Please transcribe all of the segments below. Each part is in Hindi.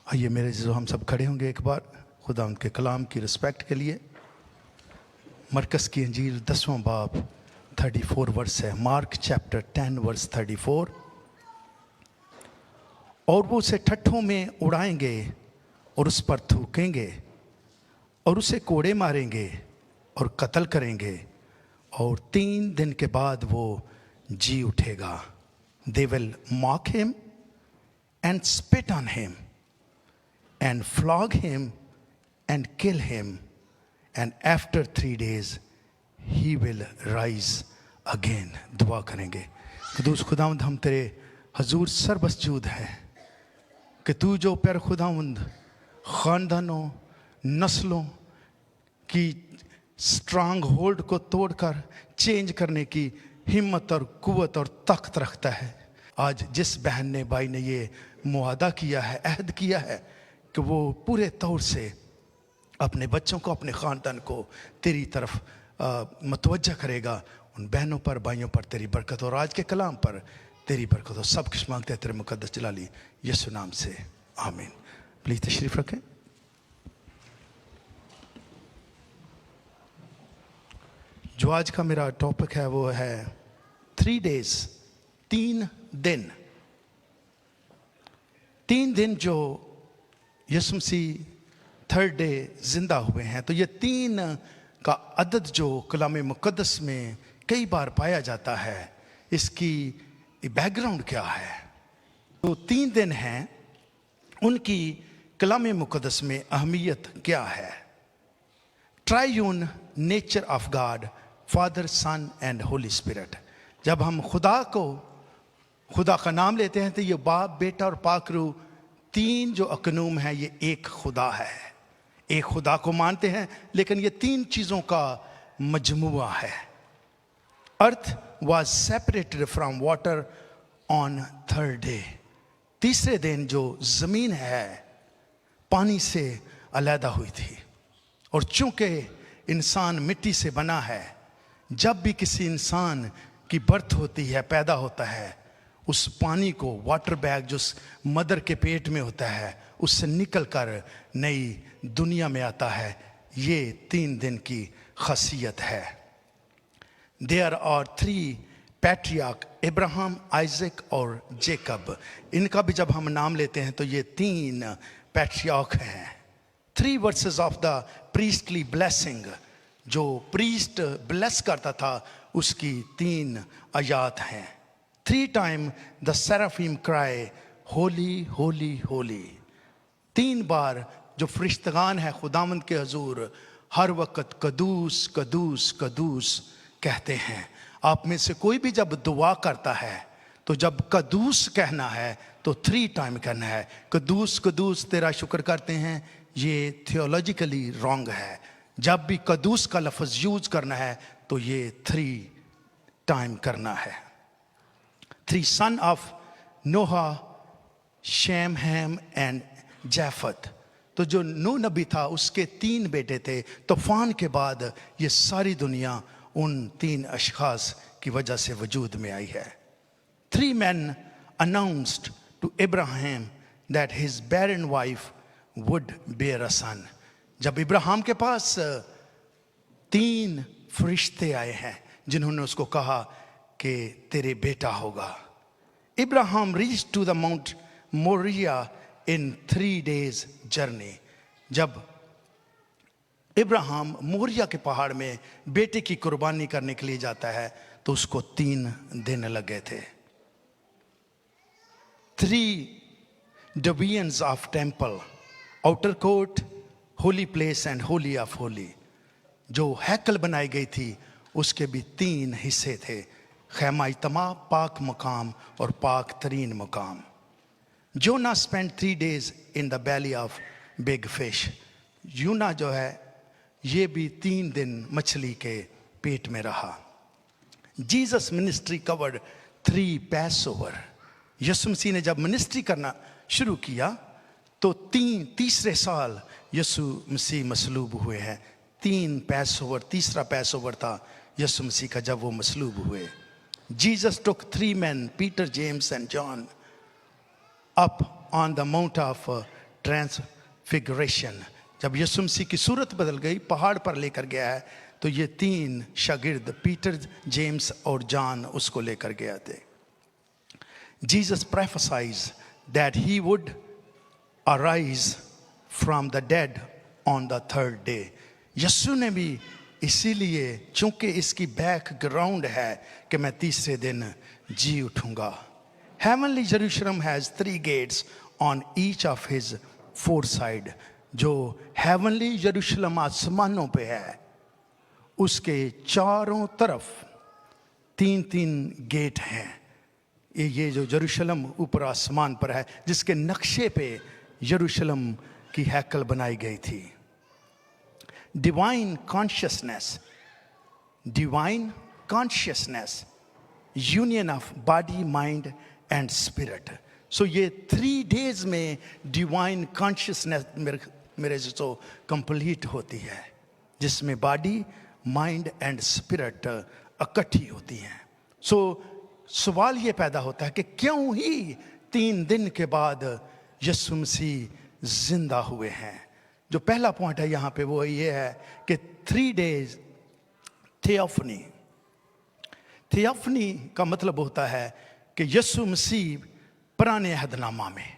आइए मेरे जो हम सब खड़े होंगे एक बार खुदा उनके कलाम की रिस्पेक्ट के लिए। मरकस की अंजील 10वां बाब 34 वर्स है। Mark chapter 10 verse 34। और वो उसे ठट्ठों में उड़ाएंगे और उस पर थूकेंगे और उसे कोड़े मारेंगे और कत्ल करेंगे और 3 दिन के बाद वो जी उठेगा। They will mock him and spit on him and flog him and kill him, and after 3 days he will rise again. दुआ करेंगे। खुदूस खुदावंद हम तेरे हजूर सरबसजूद हैं कि तू जो प्यार खुदावंद ख़ानदानों नस्लों की स्ट्रांग होल्ड को तोड़कर चेंज करने की हिम्मत और कुव्वत और ताकत रखता है। आज जिस बहन ने भाई ने ये मुआदा किया है, अहद किया है कि वो पूरे तौर से अपने बच्चों को, अपने ख़ानदान को तेरी तरफ मतवज्जा करेगा, उन बहनों पर, भाइयों पर तेरी बरकत और आज के कलाम पर तेरी बरकत हो। सब कुछ मांगते हैं तेरे मुकद्दस जलाली यीशु नाम से, आमीन। प्लीज़ तशरीफ़ रखें। जो आज का मेरा टॉपिक है वो है 3 days, 3 दिन। 3 दिन जो यीशु मसीह थर्ड डे जिंदा हुए हैं, तो ये 3 का अदद जो कलाम मुकद्दस में कई बार पाया जाता है, इसकी बैकग्राउंड क्या है? तो 3 दिन हैं, उनकी कलाम मुकद्दस में अहमियत क्या है? Triune nature of God, Father, Son and Holy Spirit. जब हम खुदा का नाम लेते हैं तो ये बाप, बेटा और पाक रूह 3 जो अकनूम है, ये एक खुदा है। एक खुदा को मानते हैं, लेकिन ये 3 चीज़ों का मजमुआ है। अर्थ was separated from water on third day. तीसरे दिन जो ज़मीन है पानी से अलहदा हुई थी, और चूंकि इंसान मिट्टी से बना है, जब भी किसी इंसान की बर्थ होती है, पैदा होता है, उस पानी को, वाटर बैग जो मदर के पेट में होता है, उससे निकल कर नई दुनिया में आता है। ये 3 दिन की खासियत है। There are 3 patriarch, Abraham, Isaac और जेकब। इनका भी जब हम नाम लेते हैं तो ये 3 पैट्रियार्क हैं। 3 verses of the priestly blessing, जो प्रीस्ट ब्लेस करता था, उसकी 3 आयात हैं। 3 time the seraphim cry holy holy holy. 3 बार जो फरिश्तगान है खुदावंद के हजूर हर वक्त कदूस कदूस कदूस कहते हैं। आप में से कोई भी जब दुआ करता है तो जब कदूस कहना है तो 3 टाइम कहना है। कदूस कदूस तेरा शुक्र करते हैं, ये थियोलॉजिकली रॉन्ग है। जब भी कदूस का लफ्ज़ यूज करना है तो ये 3 टाइम करना है। 3 son of Noah, Shem, Ham and Japheth. तो जो नूह नबी था उसके 3 बेटे थे। तूफान के बाद ये सारी दुनिया उन 3 अशखास की वजह से वजूद में आई है। 3 men announced to Abraham that his barren wife would bear a son. जब इब्राहिम के पास 3 फरिश्ते आए हैं जिन्होंने उसको कहा कि तेरे बेटा होगा। Ibrahim reached to the Mount Moriah in 3 days journey. जब इब्राहिम मोरिया के पहाड़ में बेटे की कुर्बानी करने के लिए जाता है तो उसको 3 दिन लगे थे। 3 divisions of temple, outer court, holy place and Holi of Holi. जो हैकल बनाई गई थी उसके भी 3 हिस्से थे, खैमा इज्तिमा, पाक मकाम और पाक तरीन मकाम। Jonah spend 3 days in the belly of big fish. यूना जो है ये भी 3 दिन मछली के पेट में रहा। Jesus ministry covered 3 पैसओवर। यीशु मसीह ने जब मिनिस्ट्री करना शुरू किया तो तीसरे साल यीशु मसीह मसलूब हुए हैं। 3 पैसओवर, तीसरा पैसओवर था यीशु मसीह का जब वो मसलूब हुए। Jesus took 3 men, Peter, James and John, up on the mount of transfiguration, जब यीशु मसीह की सूरत बदल गई, पहाड़ पर लेकर गया है, तो ये 3 शागिर्द पीटर, जेम्स और जॉन उसको लेकर गए थे. Jesus prophesied that he would arise from the dead on the 3rd day. यीशु ने भी इसीलिए, चूंकि इसकी बैकग्राउंड है कि मैं तीसरे दिन जी उठूंगा. Heavenly Jerusalem has 3 gates on each of his 4 sides. जो heavenly Jerusalem आसमानों पे है, उसके चारों तरफ 3-3 गेट हैं. ये जो यरूशलेम ऊपर आसमान पर है, जिसके नक्शे पे यरूशलेम की हैकल बनाई गई थी. Divine consciousness, union of body, mind and spirit. So ये 3 डेज में डिवाइन कॉन्शियसनेस मेरे जो कंप्लीट होती है, जिसमें बॉडी, माइंड एंड स्पिरिट इकट्ठी होती हैं. सो सवाल ये पैदा होता है कि क्यों ही 3 दिन के बाद यीशु मसीह जिंदा हुए हैं. जो पहला पॉइंट है यहाँ पे वो ये है कि 3 डेज थियोफनी का मतलब होता है कि यीशु मसीह पुराने अहदनामा में,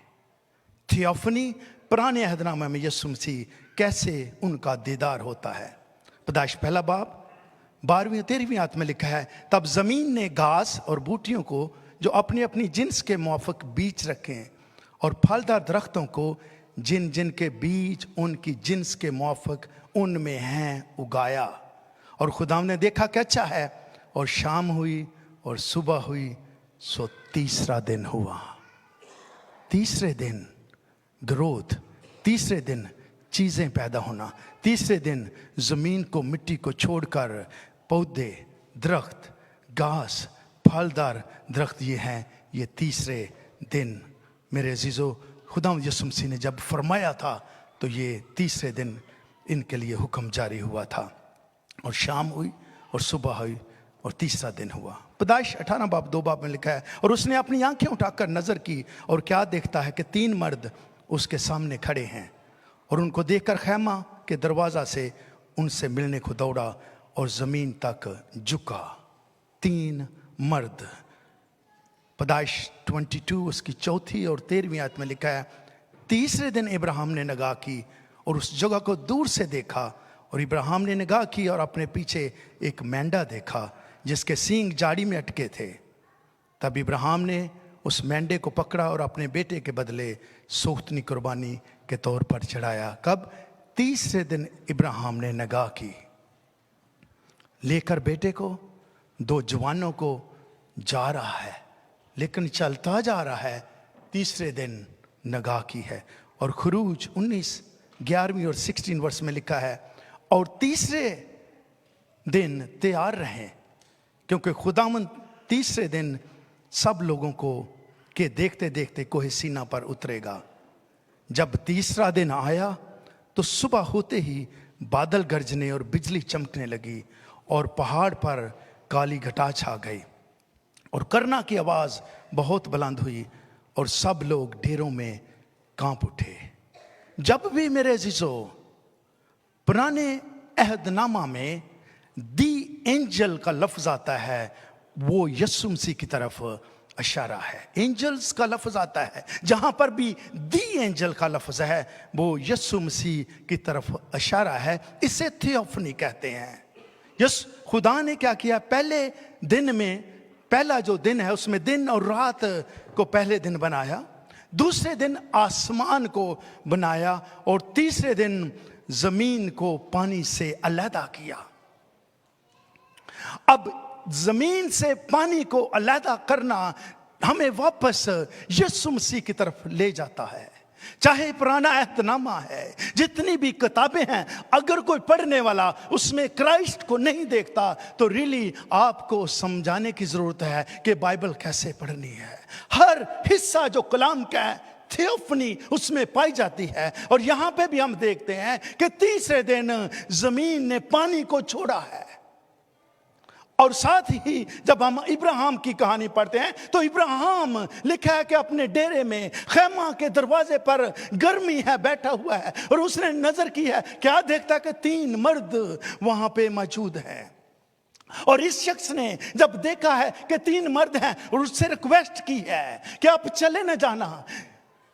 थियोफनी पुराने अहदनामा में यीशु मसीह कैसे उनका दीदार होता है. पैदाइश पहला बाब 12वीं 13वीं आयत में लिखा है, तब जमीन ने घास और बूटियों को जो अपनी अपनी जिन्स के मुआफिक बीज रखें, और फलदार दरख्तों को जिन जिन के बीज उनकी जिन्स के मुआफिक उनमें हैं उगाया. और खुदा ने देखा कि अच्छा है. और शाम हुई और सुबह हुई, सो तीसरा दिन हुआ. तीसरे दिन ग्रोथ, तीसरे दिन चीजें पैदा होना, तीसरे दिन जमीन को, मिट्टी को छोड़कर पौधे, दरख्त, घास, फलदार दरख्त ये हैं, ये तीसरे दिन. मेरे अजीजों, खुदा यीशु मसीह ने जब फरमाया था तो ये तीसरे दिन इनके लिए हुक्म जारी हुआ था. और शाम हुई और सुबह हुई और तीसरा दिन हुआ. पैदाइश 18 बाब 2 बाब में लिखा है, और उसने अपनी आंखें उठाकर नजर की और क्या देखता है कि 3 मर्द उसके सामने खड़े हैं, और उनको देखकर खैमा के दरवाजा से उनसे मिलने को दौड़ा और जमीन तक झुका. 3 मर्द. पैदाइश 22 उसकी 4 और 13वीं आयत में लिखा है, तीसरे दिन इब्राहिम ने निगाह की और उस जगह को दूर से देखा, और इब्राहिम ने निगाह की और अपने पीछे एक मेंढा देखा जिसके सींग जाड़ी में अटके थे. तब इब्राहिम ने उस मेंढे को पकड़ा और अपने बेटे के बदले सोख्तनी कुर्बानी के तौर पर चढ़ाया. कब? तीसरे दिन इब्राहिम ने निगाह की, लेकर बेटे को, 2 जवानों को जा रहा है, लेकिन चलता जा रहा है. तीसरे दिन निगाह की है. और खुरूज 19 11वीं और 16 वर्ष में लिखा है, और तीसरे दिन तैयार रहें, क्योंकि खुदावंद तीसरे दिन सब लोगों को के देखते देखते कोहे सीना पर उतरेगा. जब तीसरा दिन आया तो सुबह होते ही बादल गरजने और बिजली चमकने लगी, और पहाड़ पर काली घटा छा गई, और करना की आवाज बहुत बुलंद हुई, और सब लोग ढेरों में कांप उठे. जब भी मेरे अजीजों पुराने अहदनामा में दी एंजल का लफ्ज आता है, वो यीशु मसीह की तरफ इशारा है. एंजल्स का लफ्ज आता है, जहां पर भी दी एंजल का लफ्ज है, वो यीशु मसीह की तरफ इशारा है. इसे थियोफनी कहते हैं. यस, खुदा ने क्या किया, पहले दिन में, पहला जो दिन है उसमें दिन और रात को पहले दिन बनाया, दूसरे दिन आसमान को बनाया, और तीसरे दिन जमीन को पानी से अलहदा किया. अब जमीन से पानी को अलहदा करना हमें वापस यीशु मसीह की तरफ ले जाता है. चाहे पुराना अहदनामा है, जितनी भी किताबें हैं, अगर कोई पढ़ने वाला उसमें क्राइस्ट को नहीं देखता तो रियली आपको समझाने की जरूरत है कि बाइबल कैसे पढ़नी है. हर हिस्सा जो कलाम का है, थियोफनी उसमें पाई जाती है. और यहां पे भी हम देखते हैं कि तीसरे दिन जमीन ने पानी को छोड़ा है, और साथ ही जब हम इब्राहिम की कहानी पढ़ते हैं तो इब्राहिम लिखा है कि अपने डेरे में खैमा के दरवाजे पर गर्मी है, बैठा हुआ है और उसने नजर की है, क्या देखता है कि 3 मर्द वहां पे मौजूद हैं। और इस शख्स ने जब देखा है कि 3 मर्द हैं और उससे रिक्वेस्ट की है कि आप चले न जाना,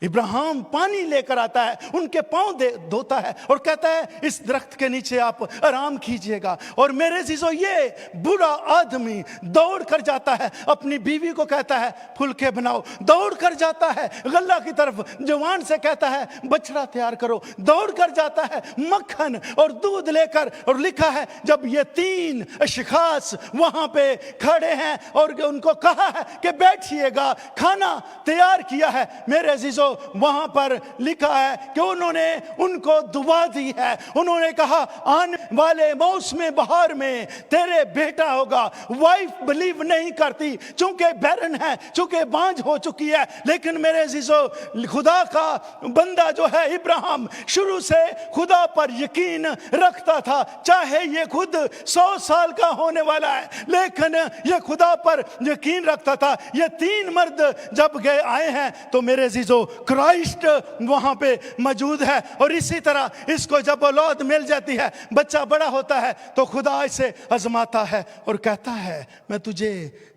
इब्राहिम पानी लेकर आता है, उनके पांव धोता है और कहता है इस दरख्त के नीचे आप आराम कीजिएगा। और मेरे जीजो, ये बुरा आदमी दौड़ कर जाता है, अपनी बीवी को कहता है फुलके बनाओ, दौड़ कर जाता है गल्ला की तरफ, जवान से कहता है बछड़ा तैयार करो, दौड़ कर जाता है मक्खन और दूध लेकर। और लिखा है जब ये 3 अशखास वहां पे खड़े हैं और उनको कहा है कि बैठिएगा, खाना तैयार किया है, मेरे जीजो वहां पर लिखा है कि उन्होंने उनको दुआ दी है। उन्होंने कहा आने वाले मौसम बहार में तेरे बेटा होगा। वाइफ बिलीव नहीं करती चूंकि बैरन है, चूंकि बांझ हो चुकी है, लेकिन मेरे अजीजों खुदा का बंदा जो है इब्राहिम शुरू से खुदा पर यकीन रखता था, चाहे ये खुद 100 साल का होने वाला है, लेकिन ये खुदा पर यकीन रखता था। ये 3 मर्द जब गए आए हैं तो मेरे अजीजों क्राइस्ट वहां पे मौजूद है। और इसी तरह इसको जब औलाद मिल जाती है, बच्चा बड़ा होता है, तो खुदा इसे आजमाता है और कहता है मैं तुझे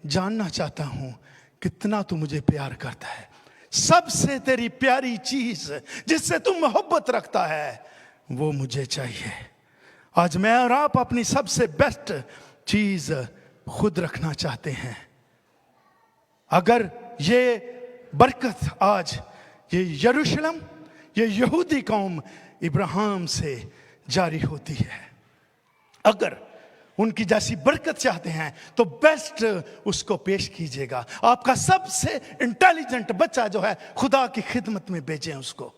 जानना चाहता हूं कितना तू मुझे प्यार करता है। सबसे तेरी प्यारी चीज जिससे तू मोहब्बत रखता है वो मुझे चाहिए। आज मैं और आप अपनी सबसे बेस्ट चीज खुद रखना चाहते हैं। अगर ये बरकत आज ये यरूशलेम, ये यहूदी कौम इब्राहिम से जारी होती है, अगर उनकी जैसी बरकत चाहते हैं तो बेस्ट उसको पेश कीजिएगा। आपका सबसे इंटेलिजेंट बच्चा जो है खुदा की खिदमत में भेजें उसको।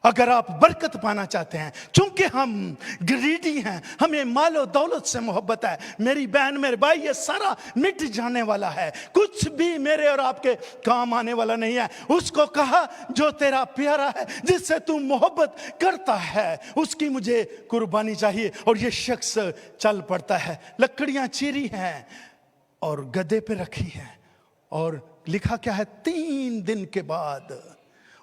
अगर आप बरकत पाना चाहते हैं, चूंकि हम ग्रीडी हैं, हमें मालो दौलत से मोहब्बत है, मेरी बहन मेरे भाई, ये सारा मिट जाने वाला है, कुछ भी मेरे और आपके काम आने वाला नहीं है। उसको कहा जो तेरा प्यारा है, जिससे तू मोहब्बत करता है, उसकी मुझे कुर्बानी चाहिए। और ये शख्स चल पड़ता है, लकड़ियां चीरी हैं और गधे पे रखी हैं, और लिखा क्या है 3 दिन के बाद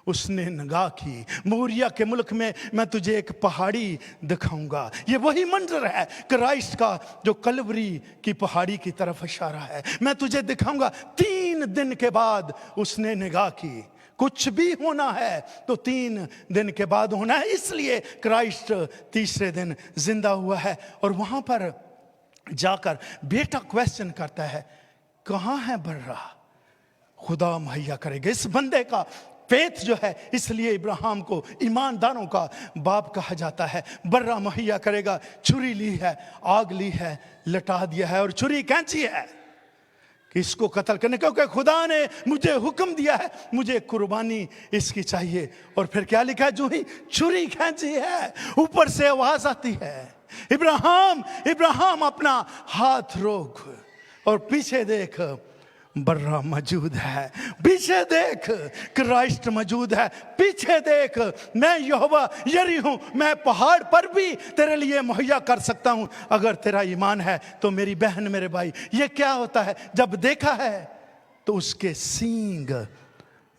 उसने निगाह की, मोरिया के मुल्क में मैं तुझे एक पहाड़ी दिखाऊंगा। ये वही मंजर है क्राइस्ट का जो कलवरी की पहाड़ी की तरफ इशारा है। मैं तुझे दिखाऊंगा। 3 दिन के बाद उसने निगाह की। कुछ भी होना है तो 3 दिन के बाद होना है, इसलिए क्राइस्ट तीसरे दिन जिंदा हुआ है। और वहां पर जाकर बेटा क्वेश्चन करता है कहां है बर्रा, खुदा मुहैया करेगा। इस बंदे का फेथ जो है, इसलिए इब्राहिम को ईमानदारों का बाप कहा जाता है। बर्रा मुहैया करेगा। छुरी ली है, आग ली है, लटा दिया है, और छुरी कैंची है कि इसको कत्ल करने, क्योंकि खुदा ने मुझे हुक्म दिया है, मुझे कुर्बानी इसकी चाहिए। और फिर क्या लिखा है, जो ही छुरी खींची है ऊपर से आवाज आती है इब्राहिम इब्राहिम अपना हाथ रोक और पीछे देख, बर्रा मौजूद है। पीछे देख, क्राइस्ट मौजूद है। पीछे देख, मैं यहोवा यरी हूं, मैं पहाड़ पर भी तेरे लिए मुहैया कर सकता हूं अगर तेरा ईमान है तो। मेरी बहन मेरे भाई, ये क्या होता है, जब देखा है तो उसके सींग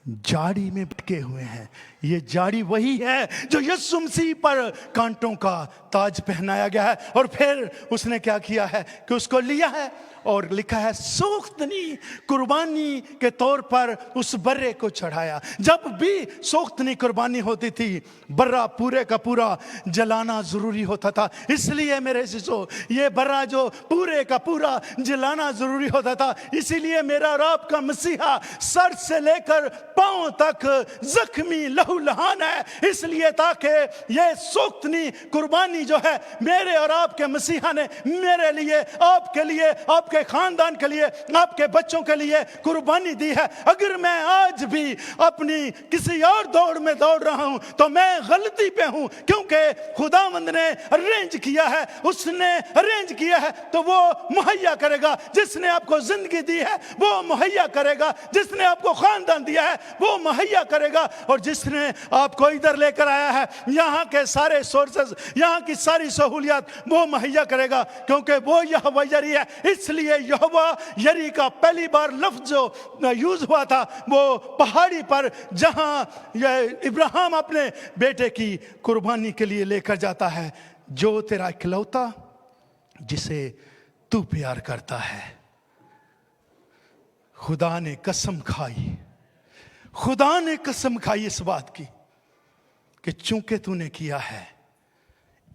जाड़ी में टिके हुए हैं। ये जाड़ी वही है जो यीशु मसीह पर कांटों का ताज पहनाया गया है। और फिर उसने क्या किया है कि उसको लिया है और लिखा है सोख्तनी कुर्बानी के तौर पर उस बर्रे को चढ़ाया। जब भी सोख्तनी कुर्बानी होती थी, बर्रा पूरे का पूरा जलाना जरूरी होता था। इसलिए मेरे शिशो, ये बर्रा जो पूरे का पूरा जलाना जरूरी होता था, इसीलिए मेरा और आपका मसीहा सर से लेकर पांव तक जख्मी लहूलुहान है, इसलिए ताकि ये सोख्तनी कुर्बानी जो है मेरे और आपके मसीहा ने मेरे लिए, आपके लिए, आपके खानदान के लिए, आपके बच्चों के लिए कुर्बानी दी है। अगर मैं आज भी अपनी किसी और दौड़ में दौड़ रहा हूं तो मैं गलती पे हूं, क्योंकि खुदावंद ने अरेंज किया है, उसने अरेंज किया है तो वो मुहैया करेगा। जिसने आपको जिंदगी दी है वो मुहैया करेगा, जिसने आपको खानदान दिया है वो मुहैया करेगा, और जिसने उसने आपको इधर लेकर आया है। यहाँ के सारे सोर्सेस, यहाँ की सारी सहूलियत वो मुहैया करेगा, क्योंकि वो यहोवा यरी है। इसलिए यहोवा यरी का पहली बार लफ्ज जो यूज हुआ था वो पहाड़ी पर, जहाँ इब्राहिम अपने बेटे की कुर्बानी के लिए लेकर जाता है, जो तेरा इकलौता जिसे तू प्यार करता है। खुदा ने कसम खाई, खुदा ने कसम खाई इस बात की कि चूंकि तूने किया है,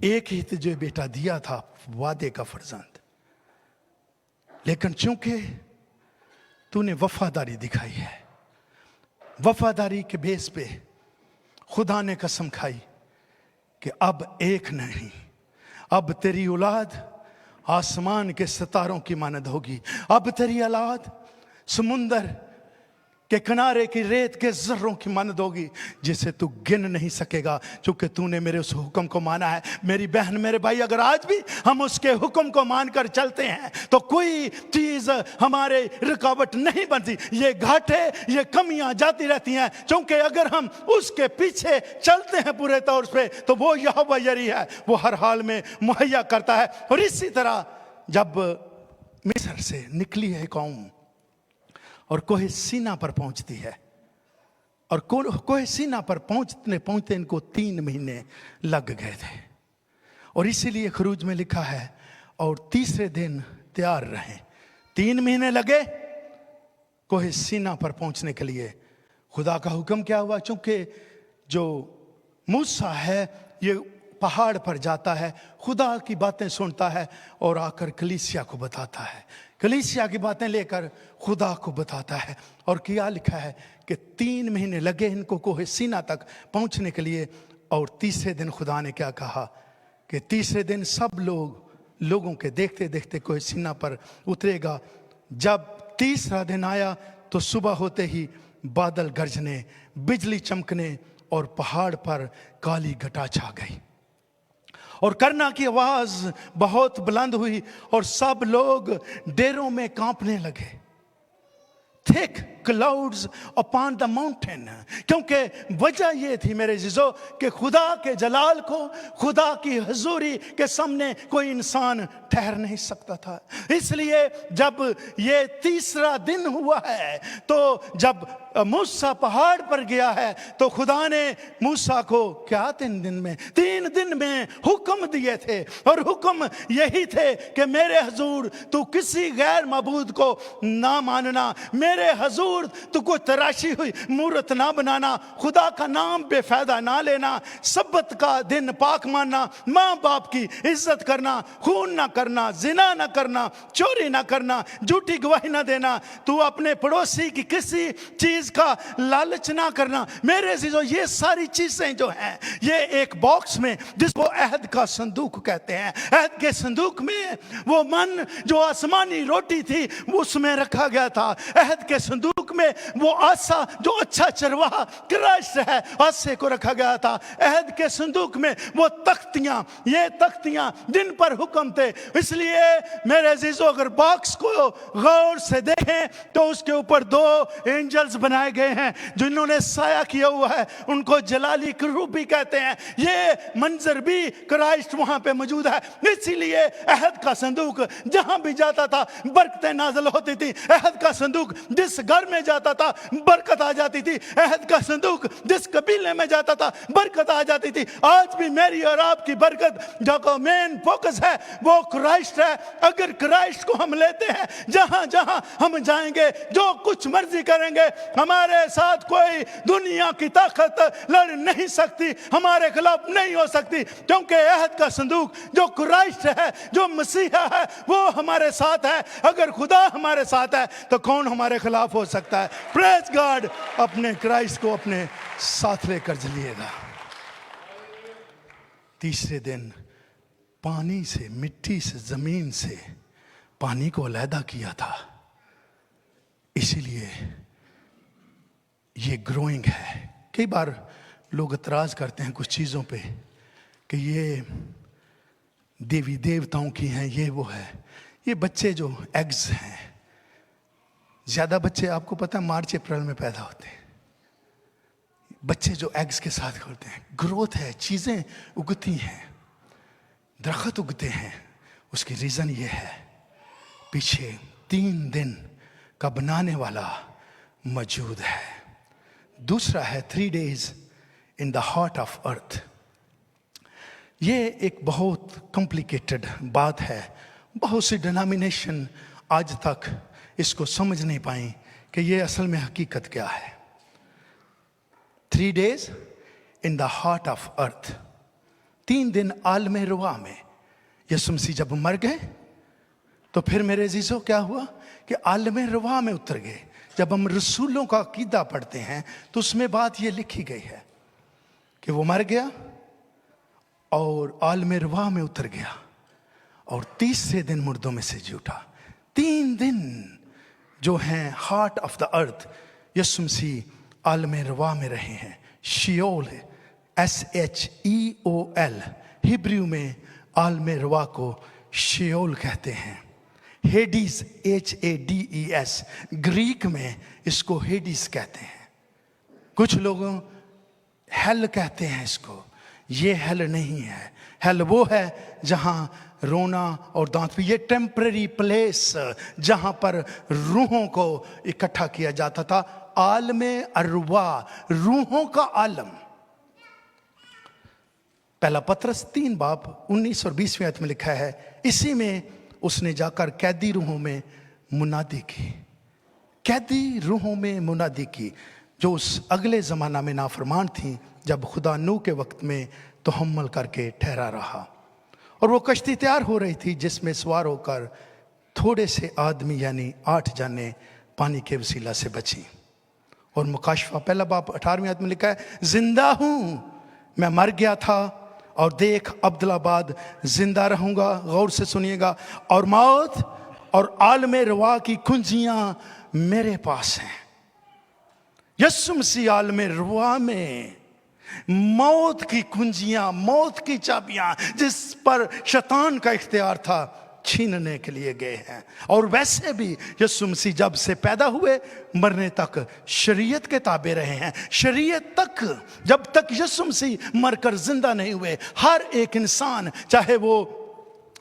एक ही तुझे बेटा दिया था, वादे का फर्जंद, लेकिन चूंकि तूने वफादारी दिखाई है, वफादारी के बेस पे खुदा ने कसम खाई कि अब एक नहीं, अब तेरी औलाद आसमान के सितारों की मानद होगी। अब तेरी औलाद समुंदर के किनारे की रेत के जर्रों की मानद होगी, जिसे तू गिन नहीं सकेगा, क्योंकि तूने मेरे उस हुक्म को माना है। मेरी बहन, मेरे भाई, अगर आज भी हम उसके हुक्म को मानकर चलते हैं तो कोई चीज हमारे रुकावट नहीं बनती। ये घाटे, ये कमियां जाती रहती हैं, क्योंकि अगर हम उसके पीछे चलते हैं पूरे तौर पे, तो वो यहोवा यरी है, वो हर हाल में मुहैया करता है। और इसी तरह जब मिस्र से निकली है कौम और कोहे सीना पर पहुंचती है, और कोहे सीना पर पहुंचते पहुंचते इनको 3 महीने लग गए थे, और इसीलिए खरूज में लिखा है और तीसरे दिन तैयार रहे। 3 महीने लगे कोहे सीना पर पहुंचने के लिए। खुदा का हुक्म क्या हुआ? चूंकि जो मूसा है ये पहाड़ पर जाता है, खुदा की बातें सुनता है और आकर कलीसिया को बताता है, कलीसिया की बातें लेकर खुदा को बताता है। और क्या लिखा है कि 3 महीने लगे इनको कोहे सीना तक पहुंचने के लिए। और तीसरे दिन खुदा ने क्या कहा कि तीसरे दिन सब लोगों के देखते देखते कोहे सीना पर उतरेगा। जब तीसरा दिन आया तो सुबह होते ही बादल गरजने, बिजली चमकने और पहाड़ पर काली घटा छा गई, और करना की आवाज बहुत बुलंद हुई और सब लोग डेरों में कांपने लगे। Thick clouds upon the mountain, क्योंकि वजह यह थी मेरे जीजो कि खुदा के जलाल को, खुदा की हजूरी के सामने कोई इंसान ठहर नहीं सकता था। इसलिए जब ये तीसरा दिन हुआ है, तो जब मूसा पहाड़ पर गया है तो खुदा ने मूसा को क्या 3 दिन में हुक्म दिए थे, और हुक्म यही थे कि मेरे हजूर तू किसी गैर मबूद को ना मानना, मेरे हजूर तू को तराशी हुई मूर्त ना बनाना, खुदा का नाम बेफायदा ना लेना, सब्बत का दिन पाक मानना, माँ बाप की इज्जत करना, खून ना करना, जिना ना करना, चोरी ना करना, झूठी गवाही ना देना, तू अपने पड़ोसी की किसी चीज का लालच ना करना। मेरे चीजों ये सारी चीजें जो हैं ये एक बॉक्स में, जिसको अहद का संदूक कहते हैं, अहद के संदूक में वो मन जो आसमानी रोटी थी उसमें रखा गया था। अहद के संदूक में वो आसा जो अच्छा चरवाहा क्राइस्ट है, आसे को रखा गया था। अहद के संदूक में वो तख्तियां, ये तख्तियां जिन पर हुक्म थे। इसलिए मेरे अजीजों अगर बॉक्स को गौर से देखें तो उसके ऊपर 2 एंजल्स बनाए गए हैं जिन्होंने साया किया हुआ है, उनको जलाली करूबी कहते हैं। ये मंजर भी क्राइस्ट वहां पे मौजूद है। इसीलिए अहद का संदूक जहां भी जाता था बरकतें नाज़िल होती थी। अहद का संदूक जिस घर में जाता था बरकत आ जाती थी। अहद का संदूक जिस कबीले में जाता था बरकत आ जाती थी। आज भी मेरी और आपकी बरकत जो मेन फोकस है वो क्राइस्ट है। अगर क्राइस्ट को हम लेते हैं, जहां जहां हम जाएंगे, जो कुछ मर्जी करेंगे, हमारे साथ कोई दुनिया की ताकत लड़ नहीं सकती, हमारे खिलाफ नहीं हो सकती, क्योंकि अहद का संदूक जो क्राइस्ट है, जो मसीहा है, वो हमारे साथ है। अगर खुदा हमारे साथ है तो कौन हमारे खिलाफ हो सकता है? Praise God. अपने क्राइस्ट को अपने साथ लेकर चलिएगा। तीसरे दिन पानी से, मिट्टी से, जमीन से पानी को अलहदा किया था। इसीलिए ये ग्रोइंग है। कई बार लोग एतराज करते हैं कुछ चीज़ों पे कि ये देवी देवताओं की हैं, ये वो है। ये बच्चे जो एग्स हैं, ज़्यादा बच्चे आपको पता है मार्च अप्रैल में पैदा होते हैं। बच्चे जो एग्स के साथ खोलते हैं, ग्रोथ है, चीजें उगती हैं, दरख्त उगते हैं। उसकी रीजन ये है, पीछे 3 दिन का बनाने वाला मौजूद है। दूसरा है 3 days in the heart of earth. ये एक बहुत कॉम्प्लिकेटेड बात है। बहुत सी डिनोमिनेशन आज तक इसको समझ नहीं पाई कि ये असल में हकीकत क्या है। 3 days in the heart of earth, 3 दिन आलमे रुआ में। यीशु मसीह जब मर गए तो फिर मेरे अजीजों क्या हुआ कि आलमे रुआ में उतर गए। जब हम रसूलों का अकीदा पढ़ते हैं तो उसमें बात ये लिखी गई है कि वो मर गया और आलमे रुआ में उतर गया और 30 दिन मुर्दों में से जी उठा। 3 दिन जो हैं हार्ट ऑफ द अर्थ, यीशु मसीह आलमे रुआ में रहे हैं। शियोल है, SHEOL, हिब्रू में आलमे रुआ को शियोल कहते हैं। हेडीज HADES, ग्रीक में इसको हेडीज कहते हैं। कुछ लोगों हेल कहते हैं इसको। ये हेल नहीं है। हेल वो है जहां रोना और दांत भी। ये टेम्पररी प्लेस जहां पर रूहों को इकट्ठा किया जाता था। आलमे अरवा, रूहों का आलम। पहला पत्रस 3 बाब 19 और 20वें आयत में लिखा है, इसी में उसने जाकर कैदी रूहों में मुनादी की। कैदी रूहों में मुनादी की, जो उस अगले ज़माना में नाफरमान थी, जब खुदा नूह के वक्त में तहम्मुल करके ठहरा रहा। और वो कश्ती तैयार हो रही थी जिसमें सवार होकर थोड़े से आदमी यानी 8 जाने पानी के वसीला से बची। और मुकाशफा पहला बाब 18वें आयत में लिखा है, जिंदा हूं, मैं मर गया था और देख अब्दुल्लाबाद जिंदा रहूंगा। गौर से सुनिएगा। और मौत और आलमे रुआ की कुंजियां मेरे पास हैं। यीशु मसीह आलमे रुआ में मौत की कुंजियां, मौत की चाबियां जिस पर शैतान का इख्तियार था, छीनने के लिए गए हैं। और वैसे भी यीशु मसीह जब से पैदा हुए मरने तक शरीयत के ताबे रहे हैं। शरीयत तक, जब तक यीशु मसीह मरकर जिंदा नहीं हुए, हर एक इंसान, चाहे वो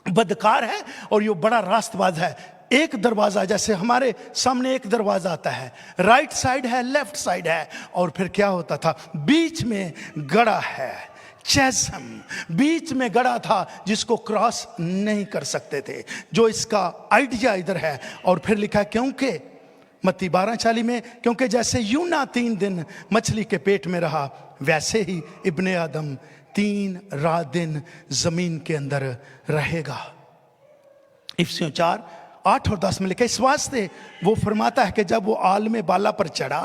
बदकार है और ये बड़ा रास्तबाज है, एक दरवाजा, जैसे हमारे सामने एक दरवाजा आता है, राइट साइड है, लेफ्ट साइड है, और फिर क्या होता था, बीच में गड़ा है, चैसम, बीच में गड़ा था जिसको क्रॉस नहीं कर सकते थे। जो इसका आइडिया इधर है। और फिर लिखा है, क्योंकि मत्ती 12:40 में, क्योंकि जैसे यूना 3 दिन मछली के पेट में रहा, वैसे ही इब्ने आदम 3 रात दिन जमीन के अंदर रहेगा। इफिसियों 4:8 और 10 में लिखा, इस वास्ते वो फरमाता है कि जब वो आलमे बाला पर चढ़ा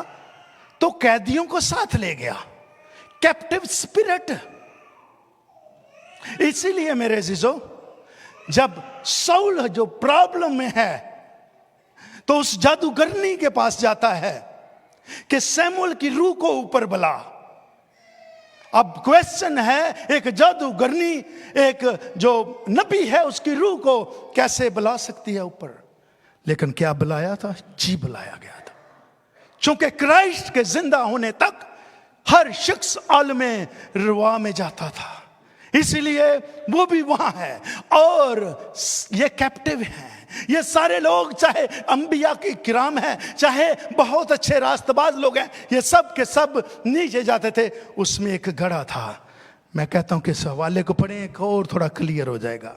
तो कैदियों को साथ ले गया, कैप्टिव स्पिरिट। इसीलिए मेरे अजीजों, जब साउल जो प्रॉब्लम में है तो उस जादूगरनी के पास जाता है कि सैमुअल की रूह को ऊपर बुला। अब क्वेश्चन है, एक जादूगरनी, एक जो नबी है, उसकी रूह को कैसे बुला सकती है ऊपर? लेकिन क्या बुलाया था? जी बुलाया गया था। क्योंकि क्राइस्ट के जिंदा होने तक हर शख्स आलमे रुआ में जाता था, इसलिए वो भी वहां है। और ये कैप्टिव हैं, ये सारे लोग, चाहे अंबिया की किराम है, चाहे बहुत अच्छे रास्तबाज लोग हैं, ये सब के सब नीचे जाते थे। उसमें एक गड़ा था। मैं कहता हूं कि इस हवाले को पढ़ें, एक और थोड़ा क्लियर हो जाएगा।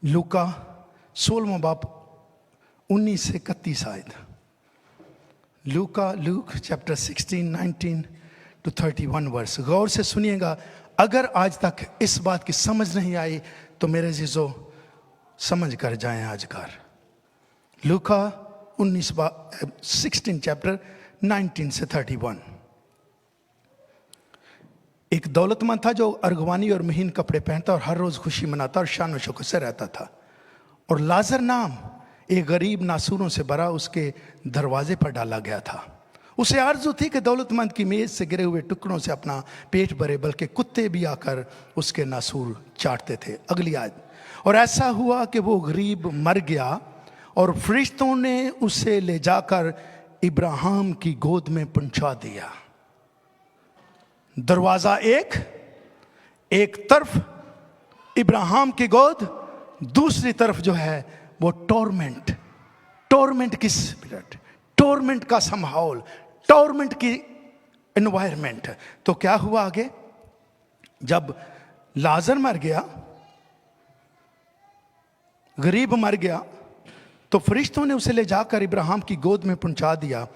लूका 16वां बाब 19 से 31 आयत। Luke chapter 16, 19 to 31 verse. गौर से सुनिएगा। अगर आज तक इस बात की समझ नहीं आई तो मेरे जीजो समझ कर जाएं आज कर। लूका 16 चैप्टर 19 से 31। एक दौलतमंद था जो अर्गवानी और महीन कपड़े पहनता और हर रोज खुशी मनाता और शान व शौकत से रहता था। और लाजर नाम एक गरीब नासूरों से भरा उसके दरवाजे पर डाला गया था। उसे आरजू थी कि दौलतमंद की मेज से गिरे हुए टुकड़ों से अपना पेट भरे, बल्कि कुत्ते भी आकर उसके नासूर चाटते थे। अगली आयत। और ऐसा हुआ कि वो गरीब मर गया और फरिश्तों ने उसे ले जाकर इब्राहिम की गोद में पहुंचा दिया। दरवाजा एक तरफ इब्राहिम की गोद, दूसरी तरफ जो है वो टोर्मेंट की स्पिरिट, टोर्मेंट का माहौल, टोर्मेंट की एनवायरमेंट। तो क्या हुआ आगे? जब लाजर मर गया, गरीब मर गया, तो फरिश्तों ने उसे ले जाकर इब्राहिम की गोद में पहुंचा दिया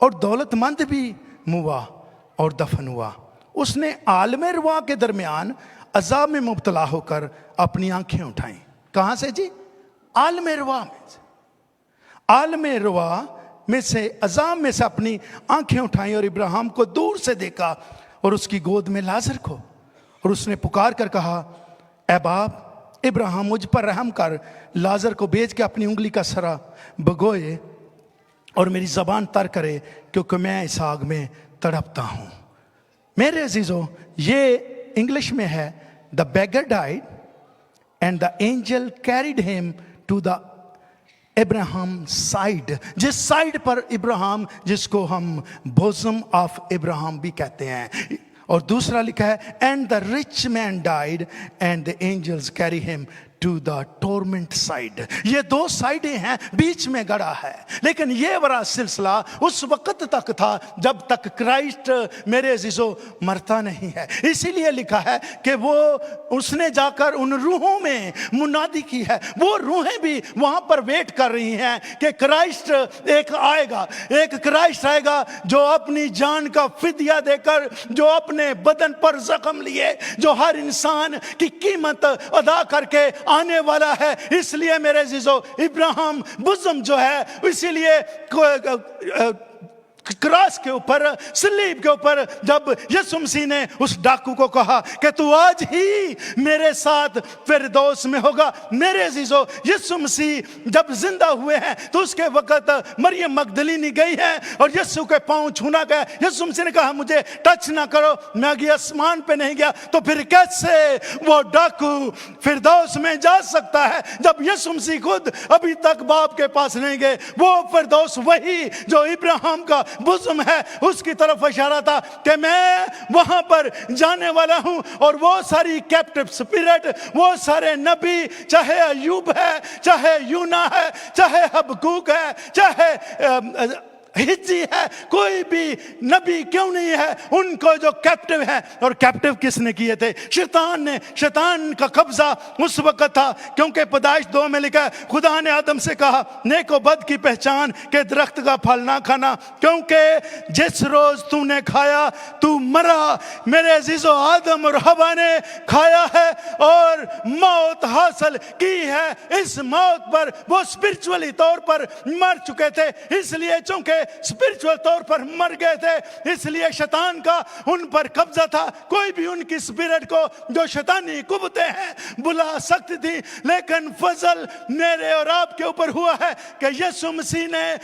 और दौलतमंद भी मुआ और दफन हुआ। उसने आलम रुआ के दरमियान अजाब में मुब्तला होकर अपनी आंखें उठाई। कहां से जी? आलम रुआ में से, आलम रुआ में से, अजाब में से अपनी आंखें उठाई और इब्राहिम को दूर से देखा और उसकी गोद में लाजर को, और उसने पुकार कर कहा, ऐ बाप इब्राहिम, मुझ पर रहम कर, लाजर को भेज के अपनी उंगली का सरा भगोए और मेरी जबान तर करे, क्योंकि मैं इस आग में तड़पता हूं। मेरे अजीजों, ये इंग्लिश में है, the beggar died and the angel carried him to the Ibrahim side. जिस साइड पर इब्राहिम, जिसको हम बोसम ऑफ इब्राहिम भी कहते हैं। और दूसरा लिखा है, and the rich man died and the angels carry him to the torment side. ये दो साइडें हैं, बीच में गड़ा है। लेकिन ये बड़ा सिलसिला उस वक्त तक था जब तक क्राइस्ट, मेरे अजीजों, मरता नहीं है। इसीलिए लिखा है कि वो, उसने जाकर उन रूहों में मुनादी की है। वो रूहें भी वहां पर वेट कर रही हैं कि क्राइस्ट एक आएगा, एक क्राइस्ट आएगा जो अपनी जान का फिदिया देकर, जो अपने बदन पर जख्म लिए, जो हर इंसान की कीमत अदा करके आने वाला है। इसलिए मेरे अजीजों, इब्राहिम बुज़म जो है, इसीलिए क्रॉस के ऊपर, सलीब के ऊपर, जब यीशु मसीह ने उस डाकू को कहा कि तू आज ही मेरे साथ फिरदौस में होगा। मेरे अजीजों, यीशु मसीह जब जिंदा हुए हैं तो उसके वक्त मरियम मगदलीनी गई है और यीशु के पांव छूना गया। यीशु मसीह ने कहा, मुझे टच ना करो, मैं आगे आसमान पे नहीं गया। तो फिर कैसे वो डाकू फिरदौस में जा सकता है जब यीशु मसीह खुद अभी तक बाप के पास नहीं गए? वो फिरदौस वही जो इब्राहिम का बुज़म है, उसकी तरफ इशारा था कि मैं वहां पर जाने वाला हूं। और वो सारी कैप्टिव स्पिरिट, वो सारे नबी, चाहे अय्यूब है, चाहे यूना है, चाहे हबकूक है, चाहे हिज्जी है, कोई भी नबी क्यों नहीं है, उनको जो कैप्टिव है, और कैप्टिव किसने किए थे? शैतान ने। शैतान का कब्जा उस वक्त था, क्योंकि पैदाइश 2 में लिखा है, खुदा ने आदम से कहा, नेक और बद की पहचान के दरख्त का फल ना खाना, क्योंकि जिस रोज तूने खाया तू मरा। मेरे अजीजों, आदम और हवा ने खाया है और मौत हासिल की है। इस मौत पर वो स्पिरिचुअली तौर पर मर चुके थे, इसलिए चूंकि स्पिरिचुअल तौर पर मर गए थे, इसलिए शैतान का उन पर कब्जा था। कोई भी उनकी स्पिरिट को, जो शैतानी कुव्वतें हैं, बुला सकती थी। लेकिन फजल मेरे और आपके ऊपर हुआ है कि यीशु मसीह ने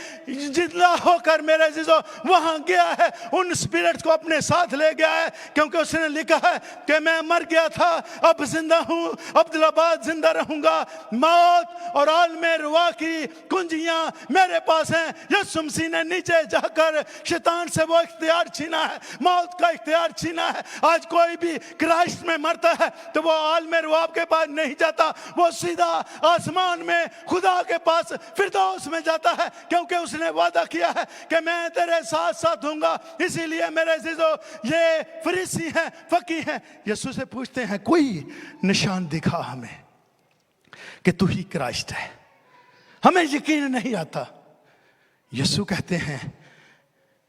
जिंदा होकर, मेरे अजीजों, वहां गया है, उन स्पिरिट्स को अपने साथ ले गया है। क्योंकि उसने लिखा है कि मैं मर गया था, अब जिंदा हूं, अब्दुल्लाबाद जिंदा रहूंगा। मौत और आलम रुआ की कुंजियां मेरे पास हैं। यीशु मसीह ने नीचे जाकर शैतान से वो इख्तियार छीना है, मौत का इख्तियार छीना है। आज कोई भी क्राइस्ट में मरता है तो वो आलम रुआब के पास नहीं जाता, वो सीधा आसमान में खुदा के पास फिरदौस में जाता है, क्योंकि उसने वादा किया है कि मैं तेरे साथ साथ हूंगा। इसीलिए मेरे अजीजों, ये फरीसी हैं, फकी हैं, यीशु से पूछते हैं, कोई निशान दिखा हमें कि तू ही क्राइस्ट है, हमें यकीन नहीं आता। यीशु कहते हैं,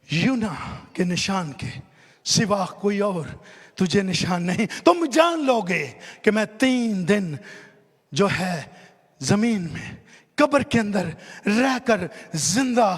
यूना के निशान के सिवा कोई और तुझे निशान नहीं। तुम जान लोगे कि मैं 3 दिन जो है जमीन में, कब्र के अंदर रहकर जिंदा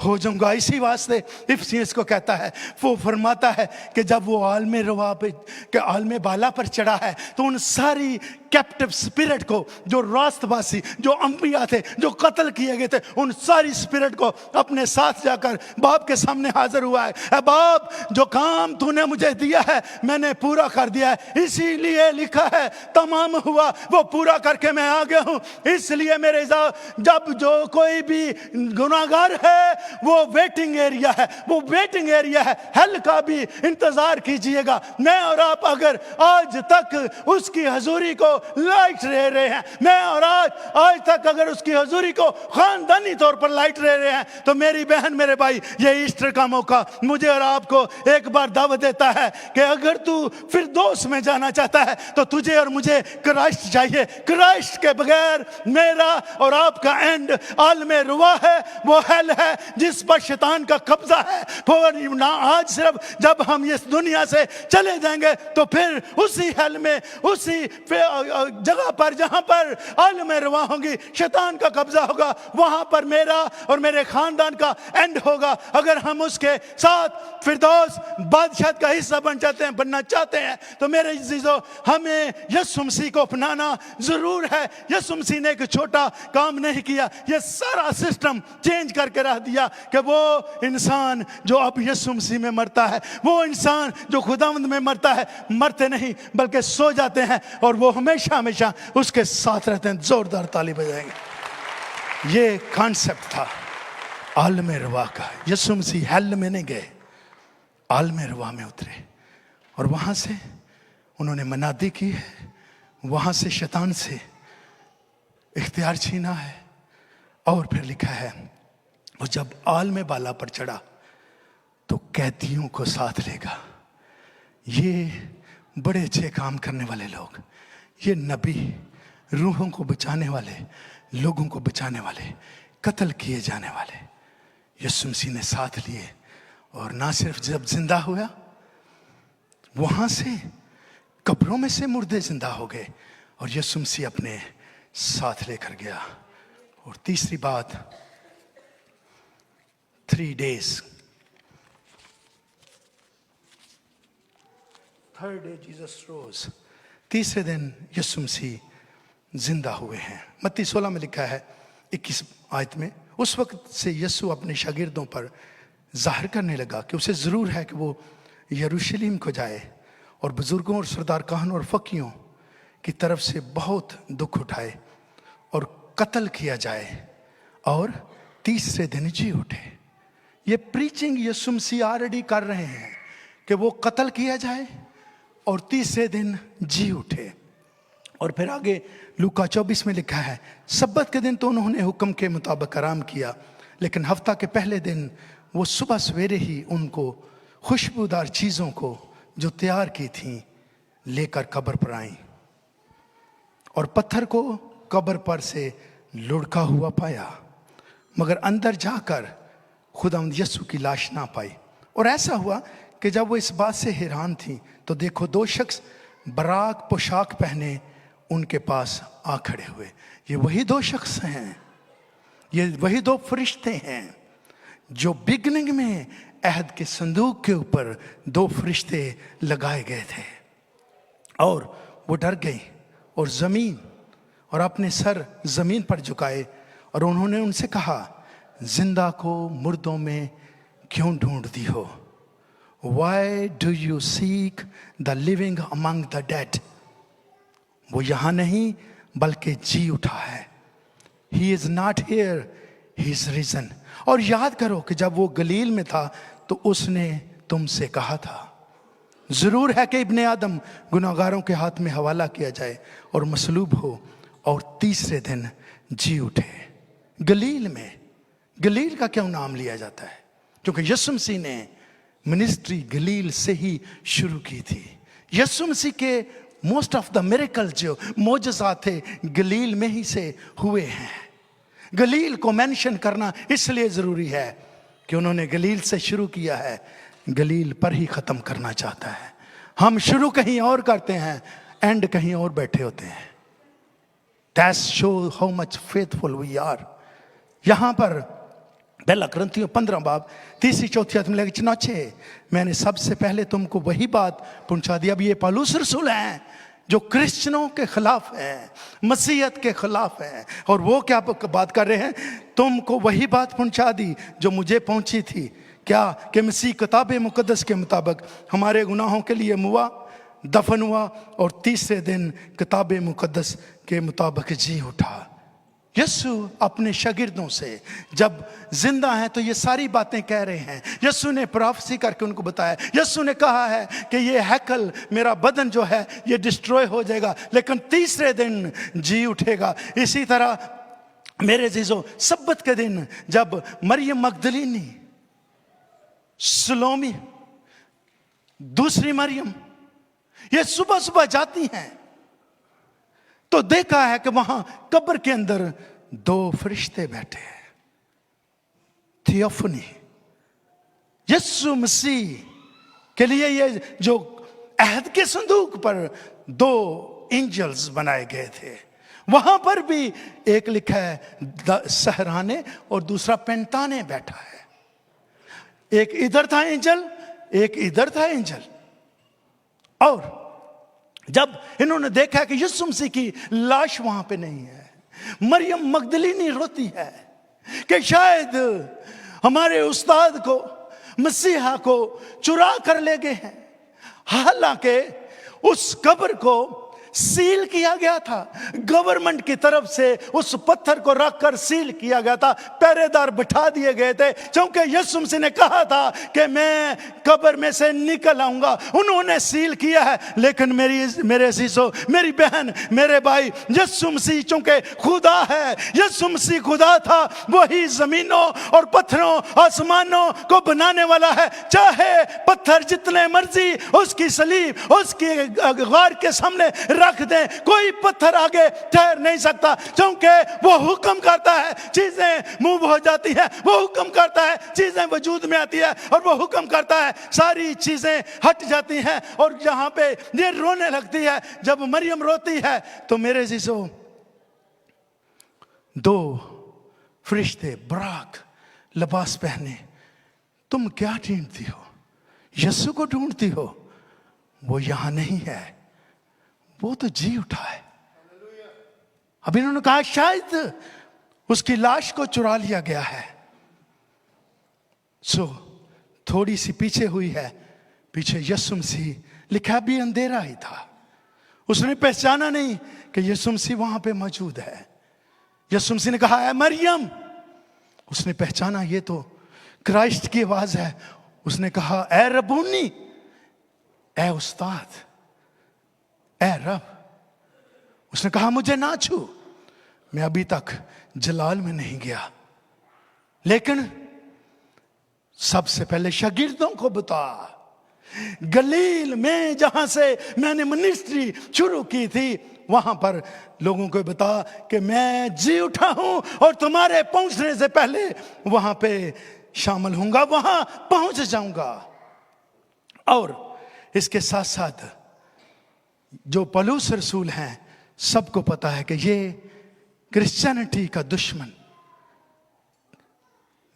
हो जाऊंगा। इसी वास्ते इफ्सियंस को कहता है, वो फरमाता है कि जब वो आलम रुआ पे के आलम बाला पर चढ़ा है तो उन सारी कैप्टिव स्पिरिट को, जो रास्तबासी, जो अंबिया थे, जो कत्ल किए गए थे, उन सारी स्पिरिट को अपने साथ जाकर बाप के सामने हाजिर हुआ है। ए बाप, जो काम तूने मुझे दिया है मैंने पूरा कर दिया है, इसीलिए लिखा है तमाम हुआ, वो पूरा करके मैं आ गया हूं। इसलिए मेरे जब जो कोई भी गुनाहगार है वो वेटिंग एरिया है, वो वेटिंग एरिया है, हेल का भी इंतजार कीजिएगा। मैं और आप अगर आज तक उसकी हजूरी को लाइट रह रहे हैं, मैं और आज तक अगर उसकी हजूरी को खानदानी तौर पर लाइट रह रहे हैं, तो मेरी बहन, मेरे भाई, ये ईस्टर का मौका मुझे और आपको एक बार दावत देता है कि अगर तू फिरदौस में जाना चाहता है तो तुझे और मुझे क्राइस्ट चाहिए। क्राइस्ट के बगैर मेरा और आपका एंड आलमे रुआ है, वो हेल है जिस पर शैतान का कब्जा है। ना आज सिर्फ जब हम इस दुनिया से चले जाएंगे तो फिर उसी हेल में, उसी जगह पर जहां पर आलमे रुआ होंगी, शैतान का कब्जा होगा, वहां पर मेरा और मेरे खानदान का एंड होगा। अगर हम उसके साथ फिरदौस बादशाह का हिस्सा बनना चाहते हैं तो मेरे अजीजों, हमें यीशु मसीह को अपनाना जरूर है। यीशु मसीह ने एक छोटा काम नहीं किया, ये सारा सिस्टम चेंज करके रख दिया कि वो इंसान जो अब यीशु मसीह में मरता है, वो इंसान जो खुदावंद में मरता है, मरते नहीं बल्कि सो जाते हैं और वो हमेशा हमेशा उसके साथ रहते हैं। जोरदार ताली बजाएंगे। ये कॉन्सेप्ट था आलमे रुआ का। यीशु मसीह हेल में नहीं गए, आलमे रुआ में उतरे और वहां से उन्होंने मनादी की है, वहां से शैतान से इख्तियार छीना है। और फिर लिखा है वो जब आलमे बाला पर चढ़ा तो कैदियों को साथ लेगा। ये बड़े अच्छे काम करने वाले लोग, ये नबी, रूहों को बचाने वाले, लोगों को बचाने वाले, कत्ल किए जाने वाले, यीशु मसीह ने साथ लिए। और ना सिर्फ जब जिंदा हुआ, वहां से कब्रों में से मुर्दे जिंदा हो गए और यीशु मसीह अपने साथ लेकर गया। और तीसरी बात, 3 days, थर्ड डे जीसस रोज, तीसरे दिन यीशु मसीह जिंदा हुए हैं। मत्ती 16 में लिखा है 21 आयत में, उस वक्त से यीशु अपने शागिर्दों पर जाहिर करने लगा कि उसे ज़रूर है कि वो यरूशलेम को जाए और बुजुर्गों और सरदार काहनों और फकीयों की तरफ से बहुत दुख उठाए और कत्ल किया जाए और तीसरे दिन जी उठे। ये प्रीचिंग यीशु मसीह ऑलरेडी कर रहे हैं कि वो कत्ल किया जाए और तीसरे दिन जी उठे। और फिर आगे लूका 24 में लिखा है, सब्बत के दिन तो उन्होंने हुक्म के मुताबिक आराम किया, लेकिन हफ्ता के पहले दिन वो सुबह सवेरे ही उनको खुशबूदार चीज़ों को जो तैयार की थी लेकर कब्र पर आई और पत्थर को कब्र पर से लुढ़का हुआ पाया, मगर अंदर जाकर खुदावंद यीशु की लाश ना पाई। और ऐसा हुआ कि जब वो इस बात से हैरान थी तो देखो 2 शख्स बराक पोशाक पहने उनके पास आ खड़े हुए। ये वही 2 शख्स हैं, ये वही 2 फरिश्ते हैं जो बिगनिंग में अहद के संदूक के ऊपर 2 फरिश्ते लगाए गए थे। और वो डर गई और जमीन और अपने सर जमीन पर झुकाए और उन्होंने उनसे कहा, जिंदा को मुर्दों में क्यों ढूंढती हो? Why do you seek the living among the dead? वो यहाँ नहीं बल्कि जी उठा है। He is not here, he is risen. और याद करो कि जब वो गलील में था तो उसने तुमसे कहा था, जरूर है कि इब्ने आदम गुनाहगारों के हाथ में हवाला किया जाए और मसलूब हो और तीसरे दिन जी उठे। गलील में, गलील का क्यों नाम लिया जाता है? क्योंकि यीशु मसीह ने मिनिस्ट्री गलील से ही शुरू की थी। यीशु मसीह के मोस्ट ऑफ द मिरेकल जो मोजज़ात थे गलील में ही से हुए हैं। गलील को मेंशन करना इसलिए ज़रूरी है कि उन्होंने गलील से शुरू किया है, गलील पर ही ख़त्म करना चाहता है। हम शुरू कहीं और करते हैं, एंड कहीं और बैठे होते हैं। That shows how much faithful we are. यहाँ पर पहला कुरिन्थियों 15 बाब 3-4 में लगे, चनाचे मैंने सबसे पहले तुमको वही बात पहुंचा दी। अब ये पौलुस रसूल हैं जो क्रिश्चियनों के खिलाफ है, मसीहत के खिलाफ है। और वो क्या बात कर रहे हैं? तुमको वही बात पहुंचा दी जो मुझे पहुंची थी। क्या? कि मसीह किताब मुकद्दस के मुताबिक हमारे गुनाहों के लिए मुआ, दफन हुआ और तीसरे दिन किताब मुकद्दस के मुताबिक जी उठा। यीशु अपने शागिर्दों से जब जिंदा हैं तो ये सारी बातें कह रहे हैं। यीशु ने प्रोफेसी करके उनको बताया। यीशु ने कहा है कि ये हैकल, मेरा बदन जो है ये डिस्ट्रॉय हो जाएगा, लेकिन तीसरे दिन जी उठेगा। इसी तरह मेरे अजीजों, सब्बत के दिन जब मरियम मगदलीनी, सलोमी, दूसरी मरियम ये सुबह सुबह जाती हैं तो देखा है कि वहां कब्र के अंदर 2 फरिश्ते बैठे हैं। थियोफनी, यीशु मसीह के लिए ये जो अहद के संदूक पर 2 एंजल्स बनाए गए थे, वहां पर भी एक लिखा है सहराने और दूसरा पेंटाने बैठा है। एक इधर था एंजल, एक इधर था एंजल। और जब इन्होंने देखा कि यीशु मसीह की लाश वहां पे नहीं है, मरियम मगदलीनी रोती है कि शायद हमारे उस्ताद को, मसीहा को चुरा कर ले गए हैं। हालांकि उस कब्र को सील किया गया था, गवर्नमेंट की तरफ से उस पत्थर को रखकर सील किया गया था, पहरेदार बिठा दिए गए थे, क्योंकि यीशु मसीह ने कहा था कि मैं कब्र में से निकल आऊंगा। उन्होंने सील किया है, लेकिन मेरे अजीजों, मेरी बहन, मेरे भाई, यीशु मसीह चूंकि खुदा है, यीशु मसीह खुदा था, वही जमीनों और पत्थरों, आसमानों को बनाने वाला है। चाहे पत्थर जितने मर्जी उसकी सलीब, उसकी गार के सामने रख दें, कोई पत्थर आगे ठहर नहीं सकता, क्योंकि वो हुक्म करता है चीजें मूव हो जाती है, वो हुक्म करता है चीजें वजूद में आती है, और वो हुक्म करता है सारी चीजें हट जाती हैं। और जहां पे ये रोने लगती है, जब मरियम रोती है, तो मेरे जीसो 2 फरिश्ते बराक लिबास पहने, तुम क्या ढूंढती हो? यीशु को ढूंढती हो? वो यहां नहीं है, वो तो जी उठा है। अब इन्होंने कहा शायद उसकी लाश को चुरा लिया गया है। थोड़ी सी पीछे हुई है, पीछे यीशु मसीह लिखा भी अंधेरा ही था। उसने पहचाना नहीं कि यीशु मसीह वहां पे मौजूद है। यीशु मसीह ने कहा है मरियम, उसने पहचाना ये तो क्राइस्ट की आवाज है। उसने कहा ए रबूनी, ए उस्ताद, ए रब। उसने कहा मुझे ना छू, मैं अभी तक जलाल में नहीं गया, लेकिन सबसे पहले शागिर्दों को बता, गलील में जहां से मैंने मिनिस्ट्री शुरू की थी, वहां पर लोगों को बता कि मैं जी उठा हूं और तुम्हारे पहुंचने से पहले वहां पे शामिल होऊंगा, वहां पहुंच जाऊंगा। और इसके साथ साथ जो पौलुस रसूल हैं, सबको पता है कि ये क्रिश्चियनिटी का दुश्मन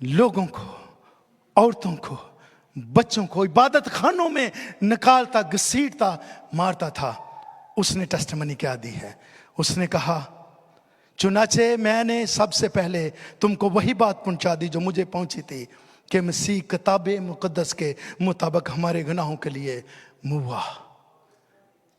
लोगों को, औरतों को, बच्चों को इबादत खानों में निकालता, घसीटता, मारता था। उसने टेस्टिमनी क्या दी है? उसने कहा चुनाचे मैंने सबसे पहले तुमको वही बात पहुंचा दी जो मुझे पहुंची थी, कि मसीह किताब मुकद्दस के मुताबिक हमारे गुनाहों के लिए मुआ।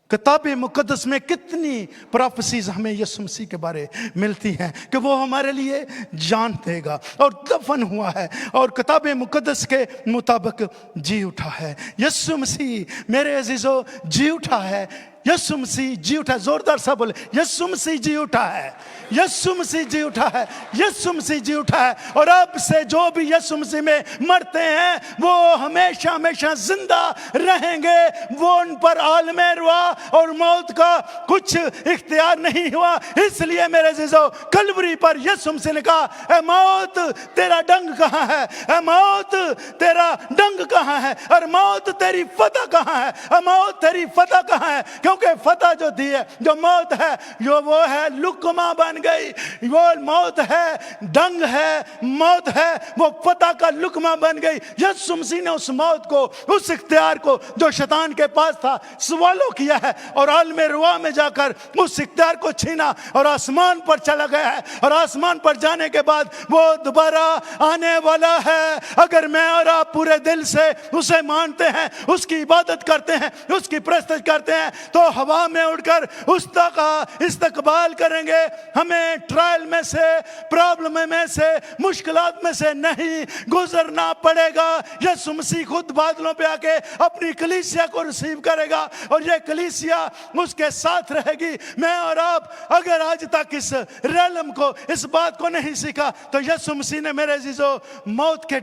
किताब मुकद्दस में कितनी प्रोफेसीज हमें यीशु मसीह के बारे मिलती हैं कि वो हमारे लिए जान देगा और दफन हुआ है और किताब मुकद्दस के मुताबिक जी उठा है। यीशु मसीह मेरे अजीजों जी उठा है। यीशु मसीह जी उठा है। जोरदार सा बोले, यीशु मसीह जी उठा है। यीशु मसीह जी उठा है। यीशु मसीह जी उठा है। और अब से जो भी यीशु मसीह में मरते हैं वो हमेशा हमेशा जिंदा रहेंगे। वो उन पर आलमे रुआ और मौत का कुछ इख्तियार नहीं हुआ। इसलिए मेरे अजीजों, कलवरी पर यीशु मसीह ने कहा, ए मौत तेरा डंग कहाँ है? ए मौत तेरा डंग कहाँ है? और मौत तेरी फतह कहाँ है? मौत तेरी फतह कहाँ है? क्योंकि फतह जो थी है, जो मौत है, जो वो है लुकमा बन गई। वो मौत है, डंग है, मौत है, वो फतह का लुकमा बन गई। यीशु मसीह ने उस मौत को, उस इख्तियार को जो शैतान के पास था, सवालो किया है और आलमे रुआ में जाकर उस इख्तियार को छीना और आसमान पर चला गया है। और आसमान पर जाने के बाद वो दोबारा आने वाला है। अगर मैं और आप पूरे दिल से उसे मानते हैं, उसकी इबादत करते हैं, उसकी प्रस्तुत करते हैं, तो हवा में उड़कर उसका इस्तकबाल करेंगे। हमें ट्रायल में से, प्रॉब्लम में से, मुश्किलात में से नहीं गुजरना पड़ेगा। यीशु मसीह खुद बादलों पे आके अपनी कलीसिया को रिसीव करेगा और ये कलीसिया उसके साथ रहेगी। मैं और आप अगर आज तक इस रेलम को, इस बात को नहीं सीखा, तो यीशु मसीह ने मेरे अजीजों मौत के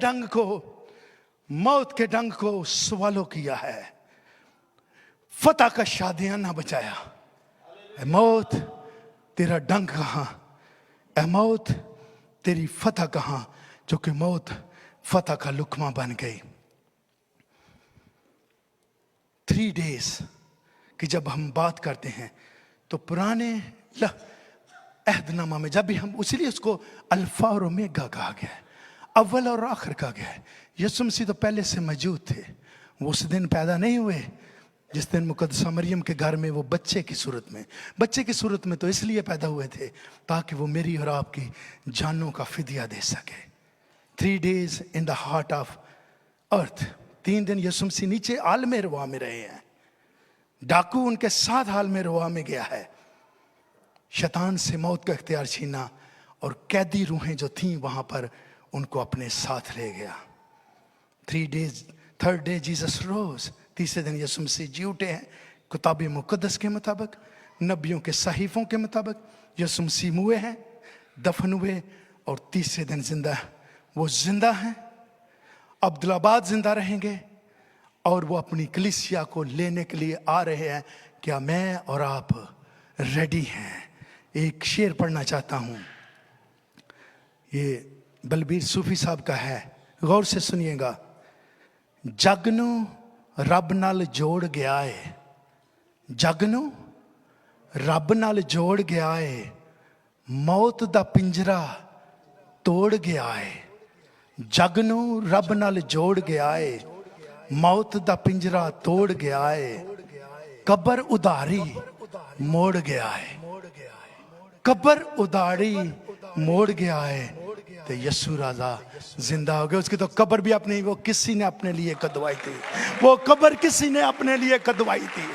डंग को सवालो किया है। फतह का शादियाना बचाया। ए मौत तेरा डंग कहां? ए मौत तेरी फतह कहां? जो कि मौत फतह का लुकमा बन गई। 3 days कि जब हम बात करते हैं तो पुराने अहदनामा में जब भी हम, इसलिए उसको अल्फा और ओमेगा कहा गया है, अव्वल और आखिर कहा गया है। यीशु मसीह तो पहले से मौजूद थे। वो उस दिन पैदा नहीं हुए जिस दिन मुकद्दसा मरियम के घर में वो बच्चे की सूरत में तो इसलिए पैदा हुए थे ताकि वो मेरी और आपकी जानों का फिदिया दे सके। 3 days in the heart of earth. 3 दिन यीशु मसीह नीचे आलमे रुआ में रहे हैं। डाकू उनके साथ आलमे रुआ में गया है। शैतान से मौत का इख्तियार छीना और कैदी रूहें जो थीं वहां पर उनको अपने साथ ले गया। 3 days, 3rd day जीसस रोज। तीसरे दिन यीशु मसीह जी उठे हैं। किताब मुकद्दस के मुताबिक, नबियों के सहीफों के मुताबिक यीशु मसीह मुए हैं, दफन हुए और तीसरे दिन जिंदा। वो जिंदा हैं, अब्दुल्लाबाद जिंदा रहेंगे और वो अपनी कलीसिया को लेने के लिए आ रहे हैं। क्या मैं और आप रेडी हैं? एक शेर पढ़ना चाहता हूं, ये बलबीर सूफी साहब का है, गौर से सुनिएगा। जग नू रब नाल जोड़ गया है, जग नू रब नाल जोड़ गया है, मौत दा पिंजरा तोड़ गया है। जग नू रब नाल जोड़ गया है, मौत दा पिंजरा तोड़ गया है, कबर उधारी मोड़ गया है, कबर उधारी मोड़ गया है। तो यीशु राजा जिंदा हो गए। उसकी तो कब्र भी अपनी, वो किसी ने अपने लिए कदवाई थी, वो कब्र किसी ने अपने लिए कदवाई थी।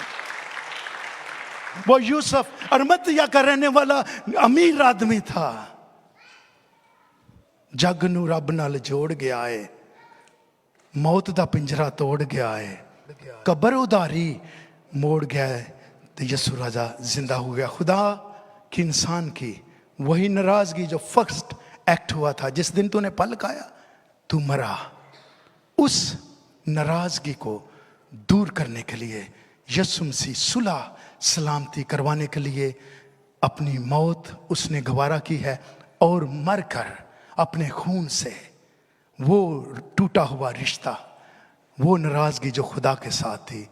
वो यूसुफ अरमतिया का रहने वाला अमीर आदमी था। जग नू रब नाल जोड़ गया है, मौत दा पिंजरा तोड़ गया है, कब्र उधारी मोड़ गया है। तो यीशु राजा जिंदा हो गया। खुदा की इंसान की वही नाराजगी जो फर्स्ट एक्ट हुआ था, जिस दिन तूने पल खाया तू मरा, उस नाराजगी को दूर करने के लिए यीशु मसीह सुलह सलामती करवाने के लिए अपनी मौत उसने गवारा की है और मरकर अपने खून से वो टूटा हुआ रिश्ता, वो नाराजगी जो खुदा के साथ थी,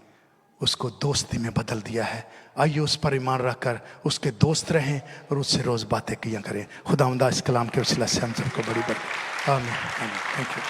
उसको दोस्ती में बदल दिया है। आइए उस पर ईमान रखकर उसके दोस्त रहें और उससे रोज बातें किया करें। खुदावंद इस कलाम के वसीला से हम सबको बड़ी बड़ी आमीन। Thank you.